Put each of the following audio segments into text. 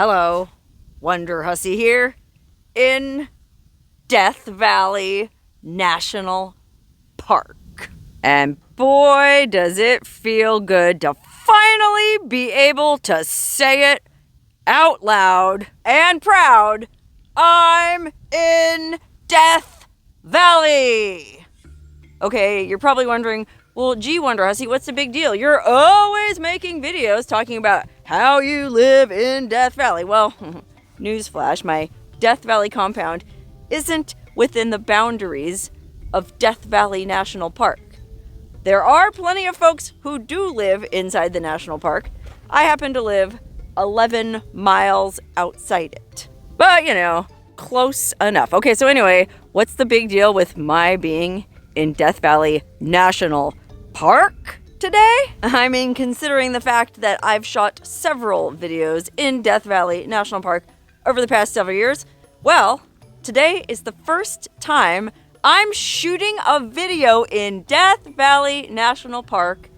Hello, Wonderhussy here in Death Valley National Park. And boy, does it feel good to finally be able to say it out loud and proud. I'm in Death Valley. Okay, you're probably wondering, well, gee, Wonderhussy, what's the big deal? You're always making videos talking about how you live in Death Valley. Well, newsflash, my Death Valley compound isn't within the boundaries of Death Valley National Park. There are plenty of folks who do live inside the national park. I happen to live 11 miles outside it. But, close enough. Okay, so anyway, what's the big deal with my being in Death Valley National Park today? I mean, considering the fact that I've shot several videos in Death Valley National Park over the past several years, well, today is the first time I'm shooting a video in Death Valley National Park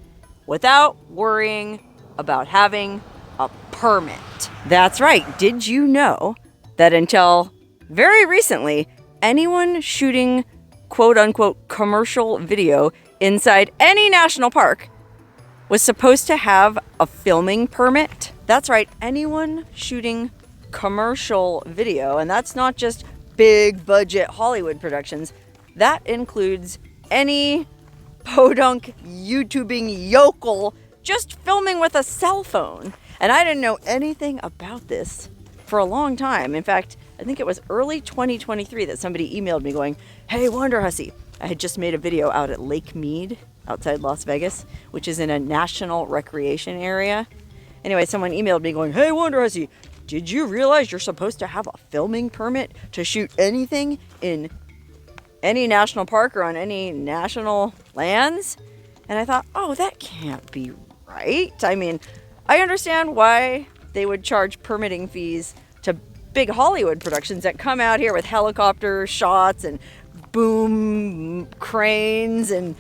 without worrying about having a permit. That's right. Did you know that until very recently, anyone shooting quote-unquote commercial video inside any national park was supposed to have a filming permit? That's right, anyone shooting commercial video, and that's not just big budget Hollywood productions, that includes any podunk YouTubing yokel just filming with a cell phone. And I didn't know anything about this for a long time. In fact, I think it was early 2023 that somebody emailed me going, "Hey, Wonderhussy." I had just made a video out at Lake Mead outside Las Vegas, which is in a national recreation area. Anyway, someone emailed me going, "Hey, Wonderhussy, did you realize you're supposed to have a filming permit to shoot anything in any national park or on any national lands?" And I thought, oh, that can't be right. I mean, I understand why they would charge permitting fees to big Hollywood productions that come out here with helicopter shots and boom cranes and,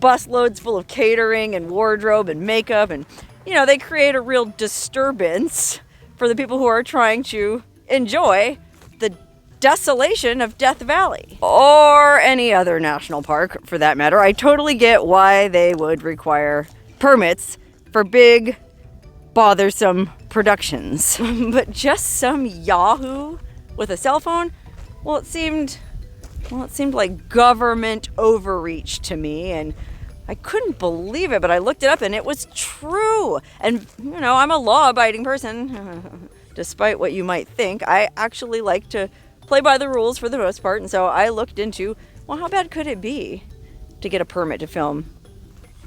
bus loads full of catering and wardrobe and makeup. And, they create a real disturbance for the people who are trying to enjoy the desolation of Death Valley or any other national park for that matter. I totally get why they would require permits for big, bothersome productions. But just some yahoo with a cell phone? Well, it seemed like government overreach to me, and I couldn't believe it, but I looked it up and it was true. And, I'm a law-abiding person, despite what you might think. I actually like to play by the rules for the most part, and so I looked into, well, how bad could it be to get a permit to film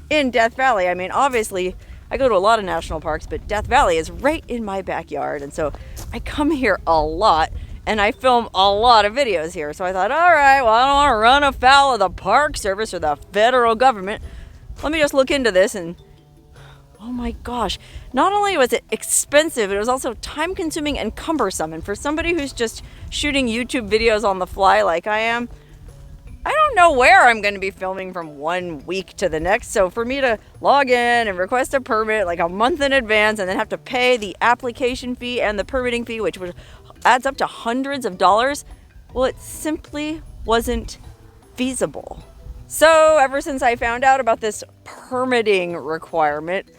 in Death Valley? I mean, obviously, I go to a lot of national parks, but Death Valley is right in my backyard, and so I come here a lot, and I film a lot of videos here. So I thought, all right, well, I don't want to run afoul of the Park Service or the federal government. Let me just look into this, and oh my gosh, not only was it expensive, it was also time-consuming and cumbersome. And for somebody who's just shooting YouTube videos on the fly like I am, I don't know where I'm going to be filming from one week to the next. So for me to log in and request a permit like a month in advance and then have to pay the application fee and the permitting fee, which adds up to hundreds of dollars, well, it simply wasn't feasible. So ever since I found out about this permitting requirement,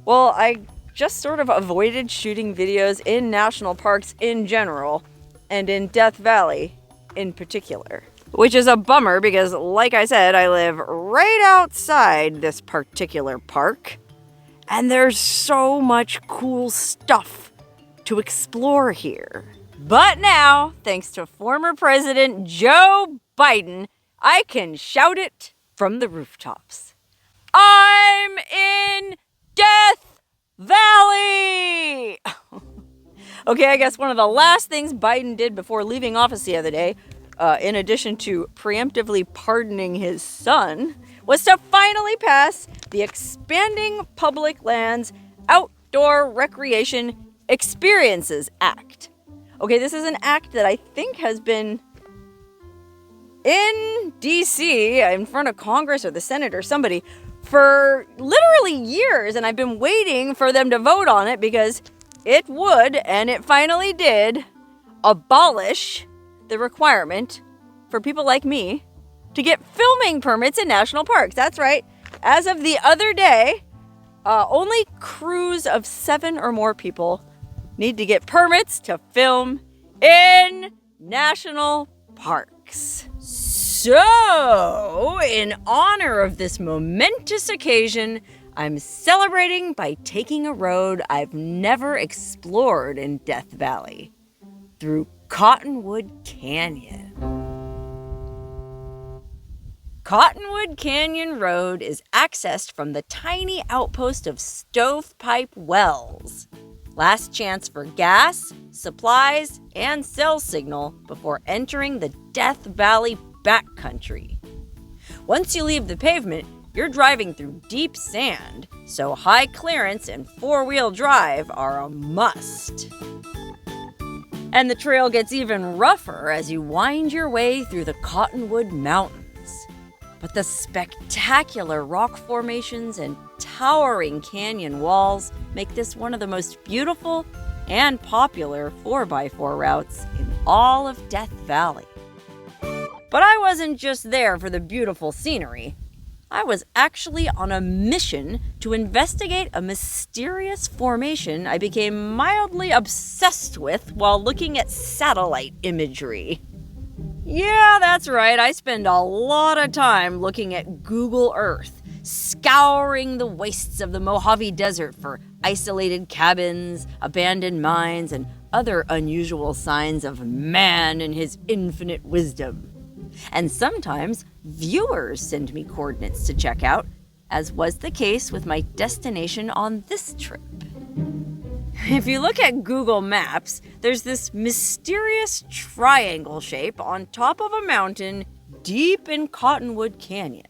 well, I just sort of avoided shooting videos in national parks in general and in Death Valley in particular. Which is a bummer because, like I said, I live right outside this particular park. And there's so much cool stuff to explore here. But now, thanks to former President Joe Biden, I can shout it from the rooftops. I'm in Death Valley! Okay, I guess one of the last things Biden did before leaving office the other day, in addition to preemptively pardoning his son, was to finally pass the Expanding Public Lands Outdoor Recreation Experiences Act. Okay, this is an act that I think has been in D.C., in front of Congress or the Senate or somebody, for literally years, and I've been waiting for them to vote on it because it would, and it finally did, abolish the requirement for people like me to get filming permits in national parks. That's right. As of the other day, only crews of 7 or more people need to get permits to film in national parks. So, in honor of this momentous occasion, I'm celebrating by taking a road I've never explored in Death Valley, through Cottonwood Canyon. Cottonwood Canyon Road is accessed from the tiny outpost of Stovepipe Wells. Last chance for gas, supplies, and cell signal before entering the Death Valley backcountry. Once you leave the pavement, you're driving through deep sand, so high clearance and 4-wheel drive are a must. And the trail gets even rougher as you wind your way through the Cottonwood Mountains. But the spectacular rock formations and towering canyon walls make this one of the most beautiful and popular 4x4 routes in all of Death Valley. But I wasn't just there for the beautiful scenery. I was actually on a mission to investigate a mysterious formation I became mildly obsessed with while looking at satellite imagery. Yeah, that's right, I spend a lot of time looking at Google Earth, scouring the wastes of the Mojave Desert for isolated cabins, abandoned mines, and other unusual signs of man and his infinite wisdom. And sometimes viewers send me coordinates to check out, as was the case with my destination on this trip. If you look at Google Maps, there's this mysterious triangle shape on top of a mountain deep in Cottonwood Canyon.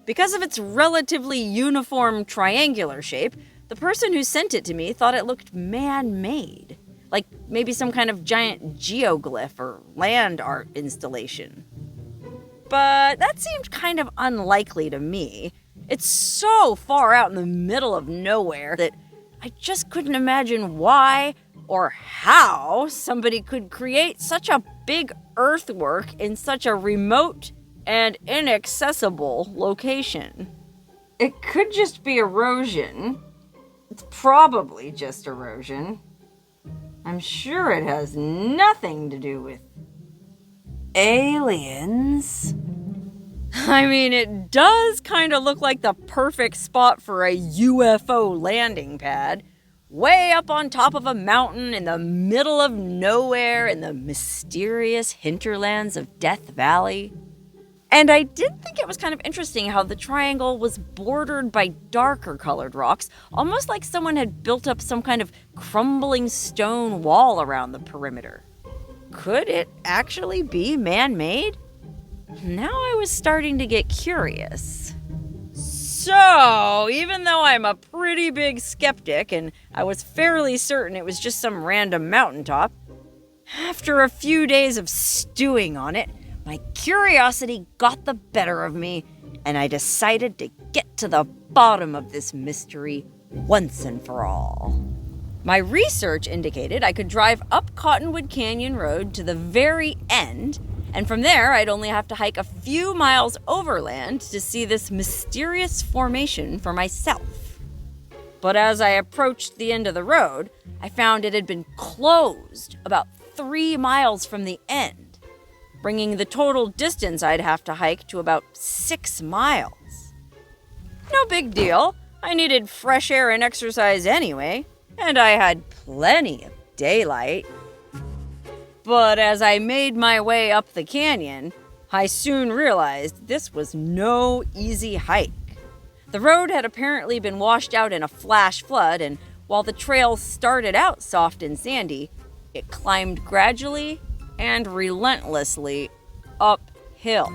Because of its relatively uniform triangular shape, the person who sent it to me thought it looked man-made, like maybe some kind of giant geoglyph or land art installation. But that seemed kind of unlikely to me. It's so far out in the middle of nowhere that I just couldn't imagine why or how somebody could create such a big earthwork in such a remote and inaccessible location. It could just be erosion. It's probably just erosion. I'm sure it has nothing to do with aliens. I mean, it does kind of look like the perfect spot for a UFO landing pad. Way up on top of a mountain in the middle of nowhere in the mysterious hinterlands of Death Valley. And I did think it was kind of interesting how the triangle was bordered by darker colored rocks, almost like someone had built up some kind of crumbling stone wall around the perimeter. Could it actually be man-made? Now I was starting to get curious. So, even though I'm a pretty big skeptic and I was fairly certain it was just some random mountaintop, after a few days of stewing on it, my curiosity got the better of me, and I decided to get to the bottom of this mystery once and for all. My research indicated I could drive up Cottonwood Canyon Road to the very end, and from there I'd only have to hike a few miles overland to see this mysterious formation for myself. But as I approached the end of the road, I found it had been closed about 3 miles from the end, bringing the total distance I'd have to hike to about 6 miles. No big deal. I needed fresh air and exercise anyway, and I had plenty of daylight. But as I made my way up the canyon, I soon realized this was no easy hike. The road had apparently been washed out in a flash flood, and while the trail started out soft and sandy, it climbed gradually and relentlessly uphill.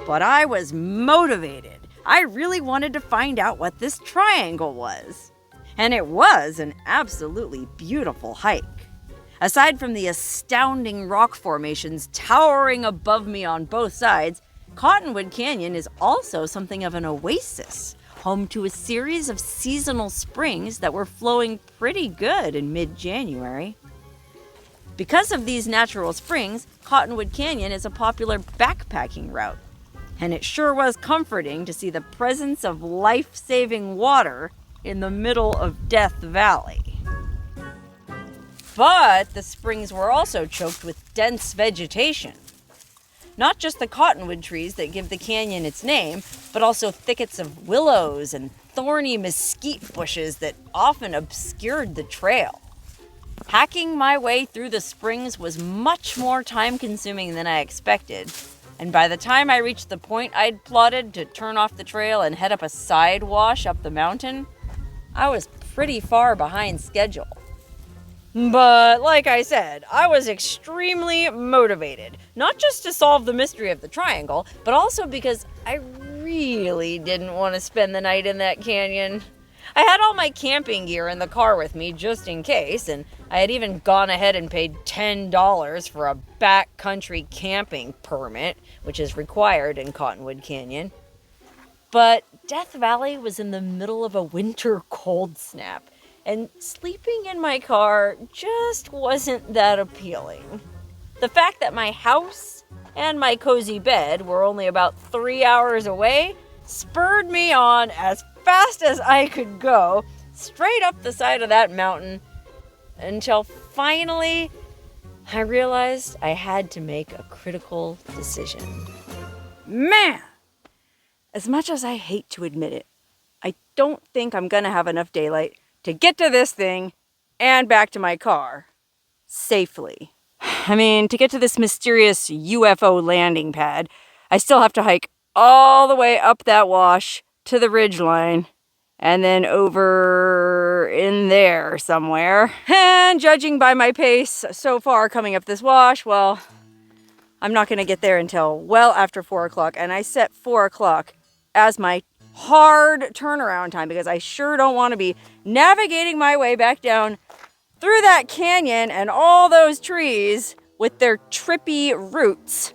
But I was motivated. I really wanted to find out what this triangle was. And it was an absolutely beautiful hike. Aside from the astounding rock formations towering above me on both sides, Cottonwood Canyon is also something of an oasis, home to a series of seasonal springs that were flowing pretty good in mid-January. Because of these natural springs, Cottonwood Canyon is a popular backpacking route. And it sure was comforting to see the presence of life-saving water in the middle of Death Valley. But the springs were also choked with dense vegetation. Not just the cottonwood trees that give the canyon its name, but also thickets of willows and thorny mesquite bushes that often obscured the trail. Hacking my way through the springs was much more time-consuming than I expected, and by the time I reached the point I'd plotted to turn off the trail and head up a side wash up the mountain, I was pretty far behind schedule. But like I said, I was extremely motivated, not just to solve the mystery of the triangle, but also because I really didn't want to spend the night in that canyon. I had all my camping gear in the car with me just in case, and I had even gone ahead and paid $10 for a backcountry camping permit, which is required in Cottonwood Canyon. But Death Valley was in the middle of a winter cold snap, and sleeping in my car just wasn't that appealing. The fact that my house and my cozy bed were only about 3 hours away spurred me on as fast as I could go, straight up the side of that mountain, until finally I realized I had to make a critical decision. Man! As much as I hate to admit it, I don't think I'm gonna have enough daylight to get to this thing and back to my car safely. I mean, to get to this mysterious UFO landing pad, I still have to hike all the way up that wash to the ridgeline and then over in there somewhere. And judging by my pace so far coming up this wash, well, I'm not going to get there until well after 4 o'clock. And I set 4 o'clock as my hard turnaround time because I sure don't want to be navigating my way back down through that canyon and all those trees with their trippy roots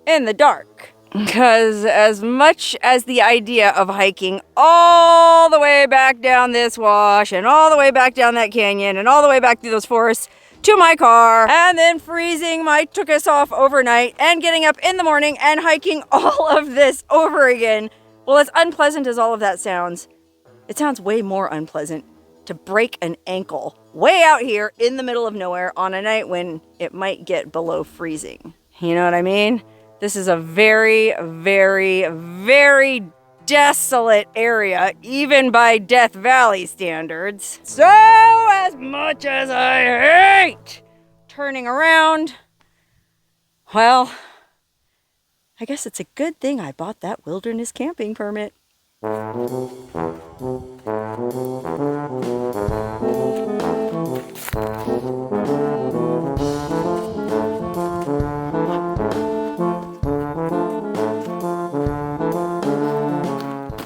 in the dark. Because as much as the idea of hiking all the way back down this wash and all the way back down that canyon and all the way back through those forests to my car and then freezing my tuchus off overnight and getting up in the morning and hiking all of this over again, well, as unpleasant as all of that sounds, it sounds way more unpleasant to break an ankle way out here in the middle of nowhere on a night when it might get below freezing. You know what I mean? This is a very, very, very desolate area, even by Death Valley standards. So, as much as I hate turning around, well, I guess it's a good thing I bought that wilderness camping permit.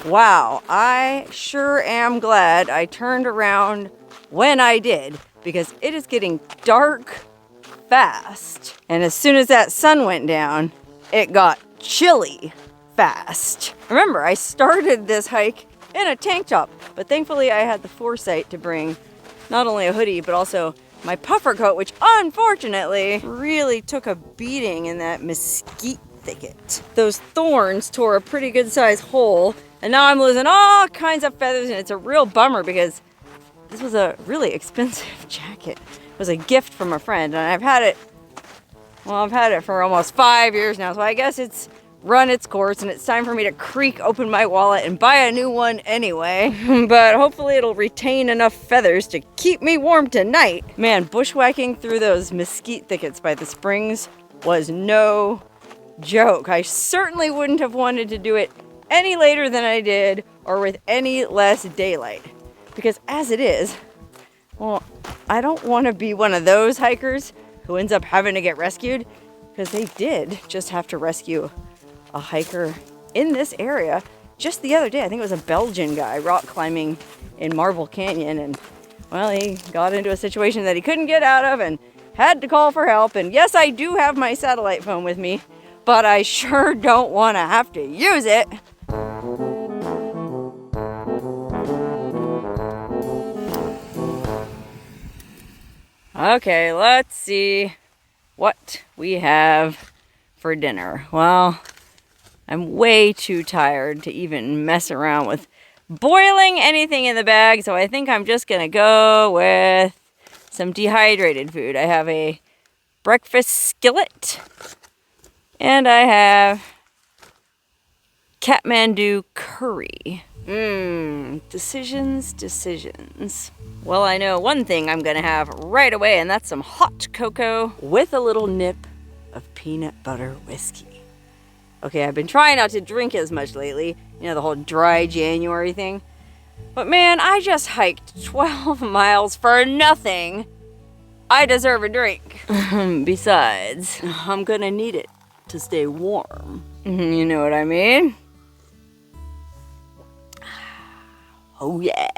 Wow, I sure am glad I turned around when I did, because it is getting dark fast. And as soon as that sun went down, it got chilly fast. Remember, I started this hike in a tank top, but thankfully I had the foresight to bring not only a hoodie, but also my puffer coat, which unfortunately really took a beating in that mesquite thicket. Those thorns tore a pretty good sized hole, and now I'm losing all kinds of feathers, and it's a real bummer because this was a really expensive jacket. It was a gift from a friend, and I've had it for almost 5 years now, so I guess it's run its course, and it's time for me to creak open my wallet and buy a new one anyway. But hopefully it'll retain enough feathers to keep me warm tonight. Man, bushwhacking through those mesquite thickets by the springs was no joke. I certainly wouldn't have wanted to do it any later than I did or with any less daylight. Because as it is, well, I don't want to be one of those hikers who ends up having to get rescued, because they did just have to rescue a hiker in this area just the other day. I think it was a Belgian guy rock climbing in Marble Canyon, and well, he got into a situation that he couldn't get out of and had to call for help. And yes, I do have my satellite phone with me, but I sure don't want to have to use it. Okay, let's see what we have for dinner. Well, I'm way too tired to even mess around with boiling anything in the bag, so I think I'm just gonna go with some dehydrated food. I have a breakfast skillet, and I have Kathmandu curry. Decisions. Well, I know one thing I'm gonna have right away, and that's some hot cocoa with a little nip of peanut butter whiskey. Okay, I've been trying not to drink as much lately, you know, the whole dry January thing. But man, I just hiked 12 miles for nothing. I deserve a drink. Besides, I'm gonna need it to stay warm. You know what I mean? Oh yeah.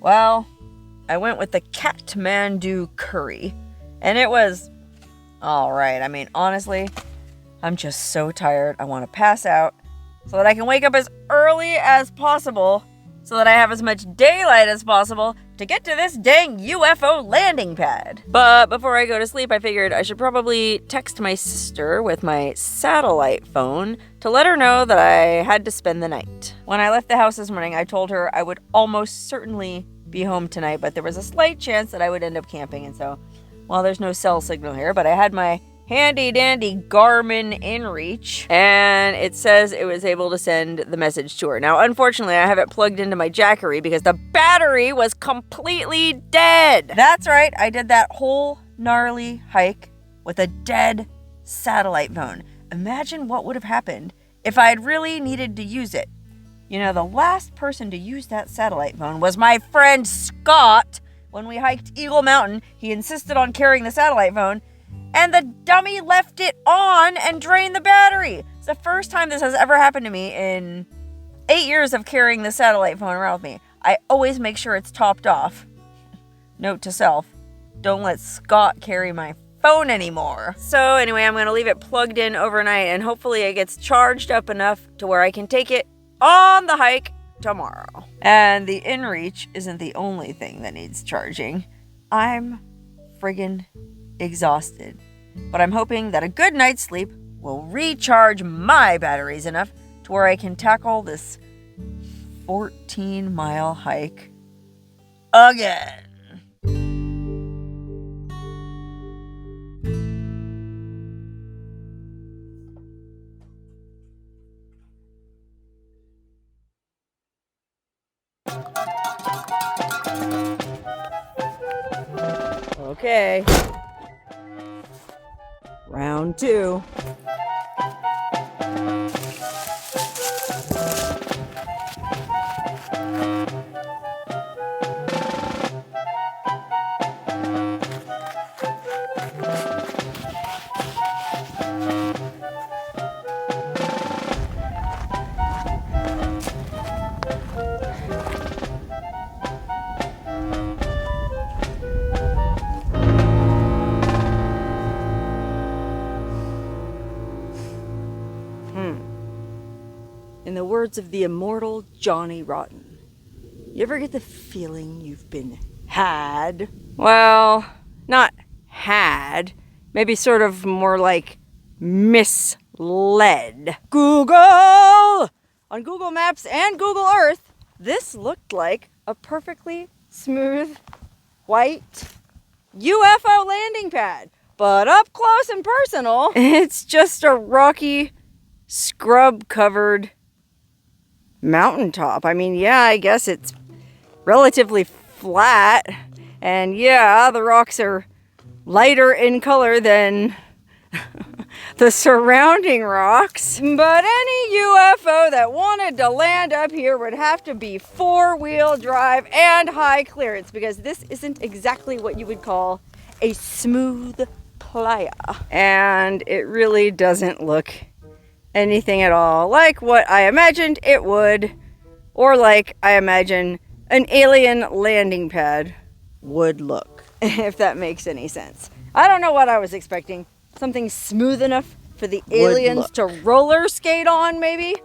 Well, I went with the Kathmandu curry, and it was all right. I mean, honestly, I'm just so tired. I want to pass out so that I can wake up as early as possible so that I have as much daylight as possible to get to this dang UFO landing pad. But before I go to sleep, I figured I should probably text my sister with my satellite phone to let her know that I had to spend the night. When I left the house this morning, I told her I would almost certainly be home tonight, but there was a slight chance that I would end up camping, and so, well, there's no cell signal here, but I had my handy dandy Garmin InReach, and it says it was able to send the message to her. Now, unfortunately, I have it plugged into my Jackery because the battery was completely dead. That's right, I did that whole gnarly hike with a dead satellite phone. Imagine what would have happened if I had really needed to use it. You know, the last person to use that satellite phone was my friend Scott. When we hiked Eagle Mountain, he insisted on carrying the satellite phone, and the dummy left it on and drained the battery. It's the first time this has ever happened to me in 8 years of carrying the satellite phone around with me. I always make sure it's topped off. Note to self, don't let Scott carry my phone anymore. So anyway, I'm going to leave it plugged in overnight, and hopefully it gets charged up enough to where I can take it on the hike tomorrow. And the InReach isn't the only thing that needs charging. I'm friggin' exhausted, but I'm hoping that a good night's sleep will recharge my batteries enough to where I can tackle this 14-mile hike again. Okay. Round 2. In the words of the immortal Johnny Rotten, you ever get the feeling you've been had? Well, not had. Maybe sort of more like misled. Google! On Google Maps and Google Earth, this looked like a perfectly smooth, white UFO landing pad. But up close and personal, it's just a rocky, scrub-covered mountaintop. I mean, yeah, I guess it's relatively flat, and yeah, the rocks are lighter in color than the surrounding rocks. But any UFO that wanted to land up here would have to be 4-wheel drive and high clearance, because this isn't exactly what you would call a smooth playa. And it really doesn't look anything at all like what I imagined it would, or like I imagine an alien landing pad would look, if that makes any sense. I don't know what I was expecting. Something smooth enough for the aliens to roller skate on, maybe?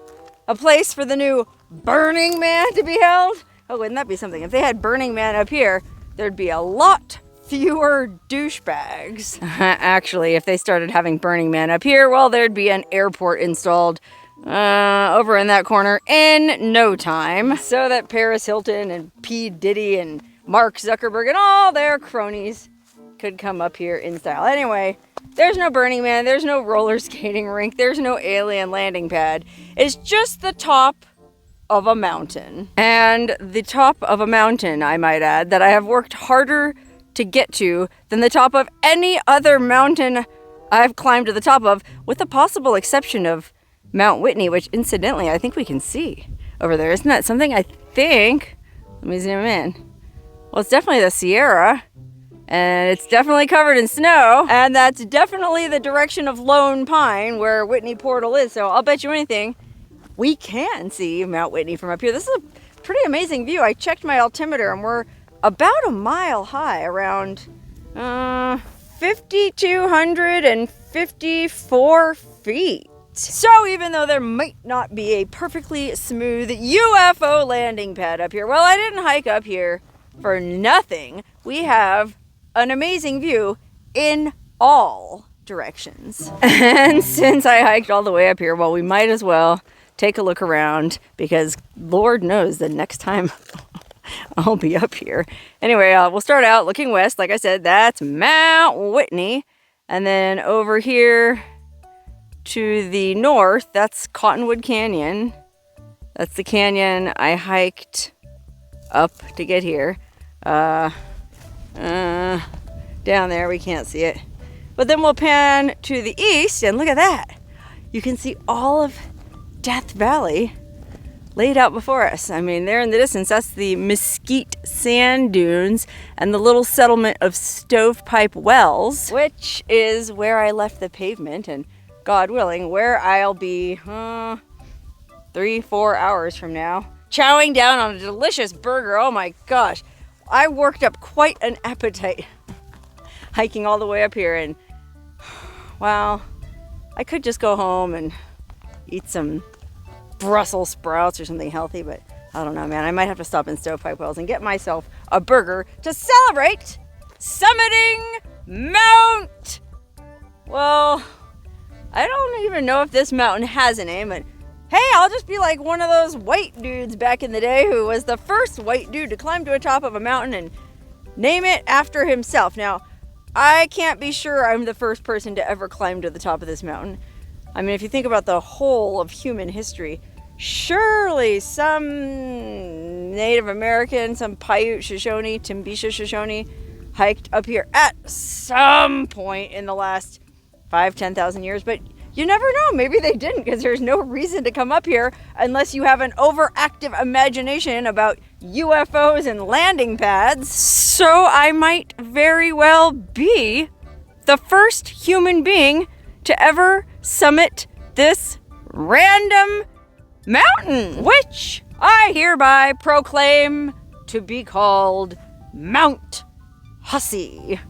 A place for the new Burning Man to be held? Oh, wouldn't that be something? If they had Burning Man up here, there'd be a lot fewer douchebags. Actually, if they started having Burning Man up here, well, there'd be an airport installed over in that corner in no time. So that Paris Hilton and P. Diddy and Mark Zuckerberg and all their cronies could come up here in style. Anyway, there's no Burning Man, there's no roller skating rink, there's no alien landing pad. It's just the top of a mountain. And the top of a mountain, I might add, that I have worked harder to get to than the top of any other mountain I've climbed to the top of, with the possible exception of Mount Whitney, which incidentally I think we can see over there. Isn't that something? I think, let me zoom in. Well, it's definitely the Sierra, and it's definitely covered in snow, and that's definitely the direction of Lone Pine where Whitney Portal is. So I'll bet you anything we can see Mount Whitney from up here. This is a pretty amazing view. I checked my altimeter and we're about a mile high, around 5,254 feet. So even though there might not be a perfectly smooth UFO landing pad up here, well, I didn't hike up here for nothing. We have an amazing view in all directions. And since I hiked all the way up here, well, we might as well take a look around, because Lord knows the next time I'll be up here. Anyway, we'll start out looking west. Like I said, that's Mount Whitney. And then over here to the north, that's Cottonwood Canyon. That's the canyon I hiked up to get here. Down there, we can't see it. But then we'll pan to the east, and look at that. You can see all of Death Valley laid out before us. I mean, there in the distance, that's the Mesquite Sand Dunes and the little settlement of Stovepipe Wells, which is where I left the pavement, and God willing, where I'll be 3-4 hours from now, chowing down on a delicious burger. Oh my gosh, I worked up quite an appetite hiking all the way up here, and wow, I could just go home and eat some Brussels sprouts or something healthy, but I don't know, man. I might have to stop in Stovepipe Wells and get myself a burger to celebrate summiting Mount, well, I don't even know if this mountain has a name, but hey, I'll just be like one of those white dudes back in the day who was the first white dude to climb to the top of a mountain and name it after himself. Now, I can't be sure I'm the first person to ever climb to the top of this mountain. I mean, if you think about the whole of human history, surely some Native American, some Paiute Shoshone, Timbisha Shoshone hiked up here at some point in the last 5,000-10,000 years, but you never know. Maybe they didn't, because there's no reason to come up here unless you have an overactive imagination about UFOs and landing pads. So I might very well be the first human being to ever summit this random mountain, which I hereby proclaim to be called Mount Hussey.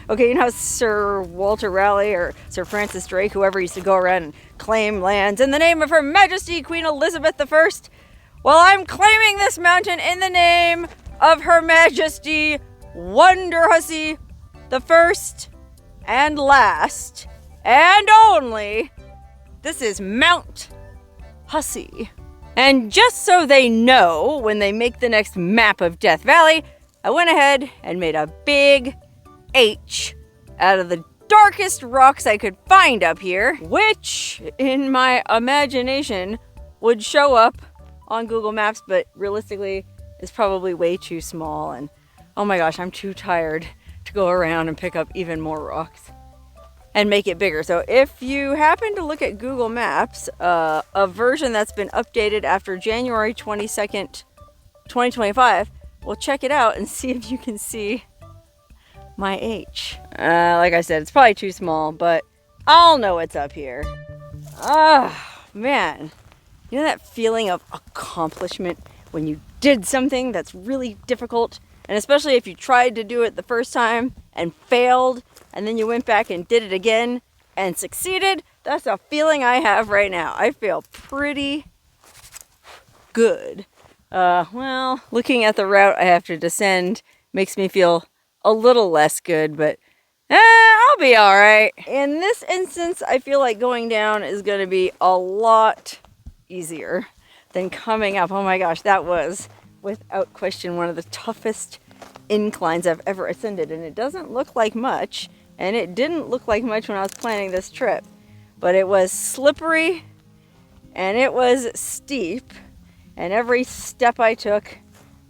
Okay, you know how Sir Walter Raleigh or Sir Francis Drake, whoever used to go around and claim lands in the name of Her Majesty Queen Elizabeth I? Well, I'm claiming this mountain in the name of Her Majesty Wonderhussy, the first and last and only. This is Mount Hussey. And just so they know when they make the next map of Death Valley, I went ahead and made a big H out of the darkest rocks I could find up here, which in my imagination would show up on Google Maps, but realistically is probably way too small, and oh my gosh, I'm too tired to go around and pick up even more rocks and make it bigger. So if you happen to look at Google Maps, a version that's been updated after January 22nd, 2025, well, check it out and see if you can see my H. Like I said, it's probably too small, but I'll know it's up here. Man. You know that feeling of accomplishment when you did something that's really difficult? And especially if you tried to do it the first time and failed, and then you went back and did it again and succeeded? That's a feeling I have right now. I feel pretty good Well, looking at the route I have to descend makes me feel a little less good, but I'll be all right. In this instance, I feel like going down is going to be a lot easier than coming up. Oh my gosh, that was without question one of the toughest inclines I've ever ascended, and it doesn't look like much, and it didn't look like much when I was planning this trip, but it was slippery and it was steep, and every step I took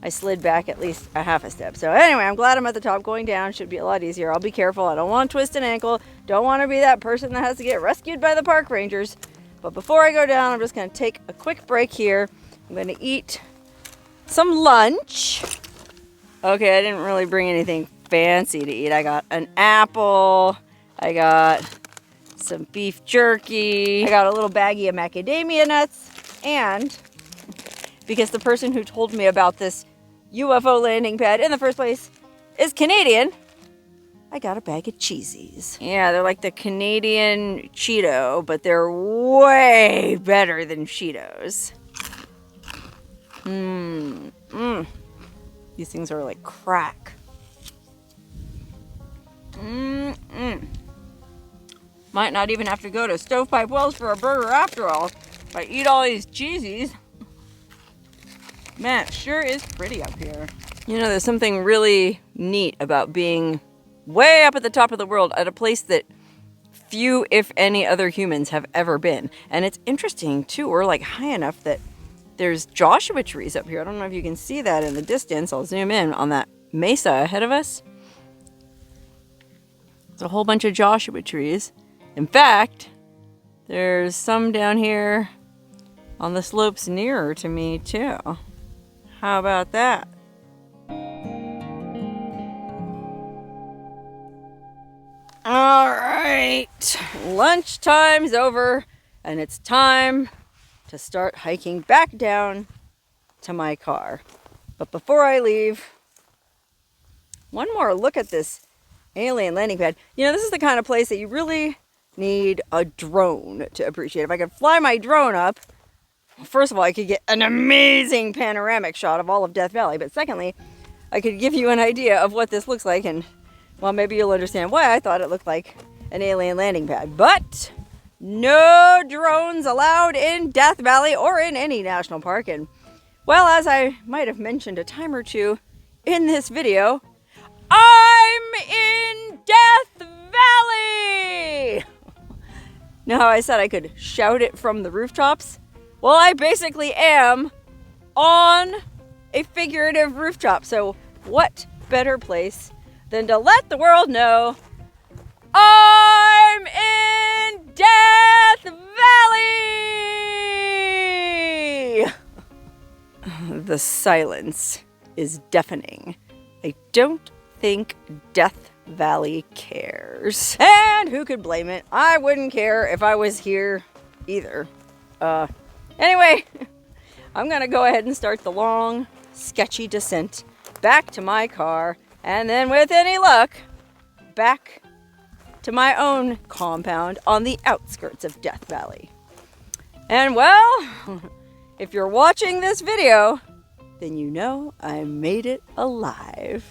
I slid back at least a half a step. So anyway, I'm glad I'm at the top. Going down should be a lot easier. I'll be careful. I don't want to twist an ankle. Don't want to be that person that has to get rescued by the park rangers. But before I go down, I'm just going to take a quick break here. I'm going to eat some lunch. Okay, I didn't really bring anything fancy to eat. I got an apple. I got some beef jerky. I got a little baggie of macadamia nuts. And because the person who told me about this UFO landing pad in the first place is Canadian, I got a bag of cheesies. Yeah, they're like the Canadian Cheeto, but they're way better than Cheetos. These things are like crack. Might not even have to go to Stovepipe Wells for a burger after all. If I eat all these cheesies. Man, it sure is pretty up here. You know, there's something really neat about being way up at the top of the world at a place that few, if any, other humans have ever been. And it's interesting, too. We're like high enough that there's Joshua trees up here. I don't know if you can see that in the distance. I'll zoom in on that mesa ahead of us. There's a whole bunch of Joshua trees. In fact, there's some down here on the slopes nearer to me, too. How about that? All right, lunchtime's over, and it's time to start hiking back down to my car. But before I leave, one more look at this alien landing pad. You know, this is the kind of place that you really need a drone to appreciate. If I could fly my drone up, first of all, I could get an amazing panoramic shot of all of Death Valley. But secondly, I could give you an idea of what this looks like. And, well, maybe you'll understand why I thought it looked like an alien landing pad. But no drones allowed in Death Valley or in any national park. And, well, as I might have mentioned a time or two in this video, I'm in Death Valley! Know how I said I could shout it from the rooftops? Well, I basically am on a figurative rooftop. So what better place than to let the world know I'm in Death Valley! The silence is deafening. I don't think Death Valley cares. And who could blame it? I wouldn't care if I was here either. Anyway, I'm gonna go ahead and start the long, sketchy descent back to my car, and then with any luck, back to my own compound on the outskirts of Death Valley. And well, if you're watching this video, then you know I made it alive.